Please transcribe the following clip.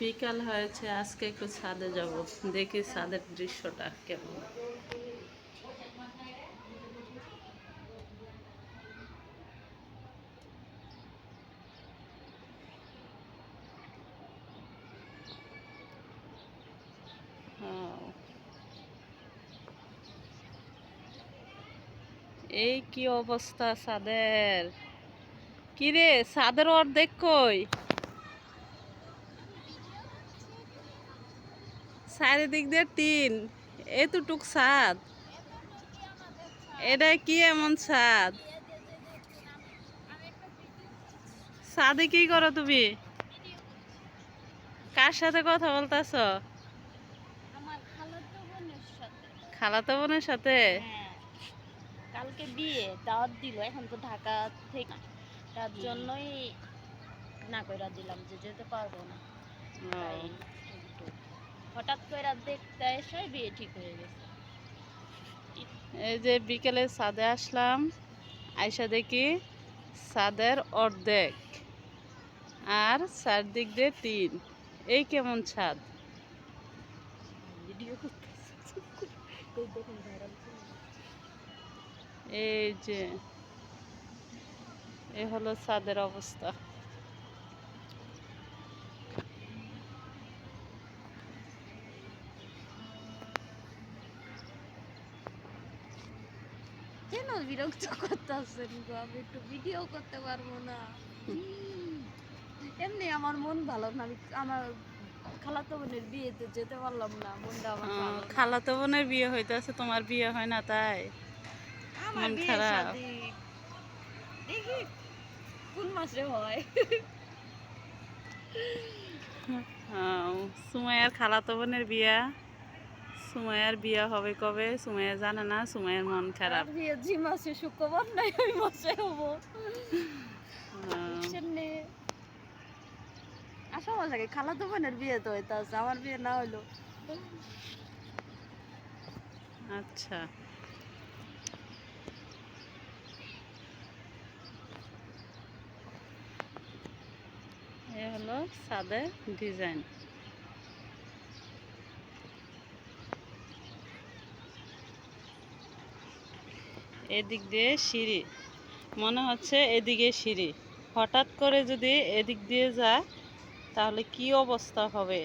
বিকাল হয়েছে, আজকে একটু ছাদে যাব, দেখি ছাদের দৃশ্যটা কেমন। এই কি অবস্থা ছাদের! কিরে, ছাদের অর্ধেক কই? চারিদিক দিয়ে টিন, এতটুক ছাদ। এটা কি এমন ছাদ? ছাদে কি করো তুমি? কার সাথে কথা বলতেছ? খালাতো বোনের সাথে। কালকে বিয়ে দাওয়াত দিল, এখন তো ঢাকা থেকে, তার জন্যই না কইরা দিলাম যে যেতে পারবো না। তাই হঠাৎ করে দেখতে এসে বিয়ে ঠিক হয়ে গেছে। এই যে বিকেলে ছাদে আসলাম, আইসা দেখি ছাদের অর্ধেক আর চারদিক দিয়ে টিন। এই কেমন ছাদ! ভিডিও এই যে এই হলো ছাদের অবস্থা। কেন বিরক্ত করতেছেন গো? আমি একটু ভিডিও করতে পারবো না? এমনি আমার মন ভালো না, আমি আমার খালাতো বোনের বিয়েতে যেতে পারলাম না, মনটা আমার ভালো না। খালাতো বোনের বিয়ে হইতেছে, তোমার বিয়ে হয় না তাই আমার মন বিয়ে খারাপ? শাদী দেখি কোন মাসে হয়। সুমাইয়ার খালাতো বোনের বিয়া। সুমাইয়ার বিয়া হবে কবে সুমাইয়া জানে না, সুমাইয়ার মন খারাপ। বিয়ে যে মাসে শুক্রবার নাই ওই মাসে হবো। আশা ভালো লাগে, খালাতো বোনের বিয়ে তো হইতাছে, আমার বিয়ে না হইলো। আচ্ছা, এ হলো ছাদের ডিজাইন। এদিক দিয়ে সিঁড়ি, মনে হচ্ছে এদিকে সিঁড়ি। হঠাৎ করে যদি এদিক দিয়ে যায় তাহলে কি অবস্থা হবে!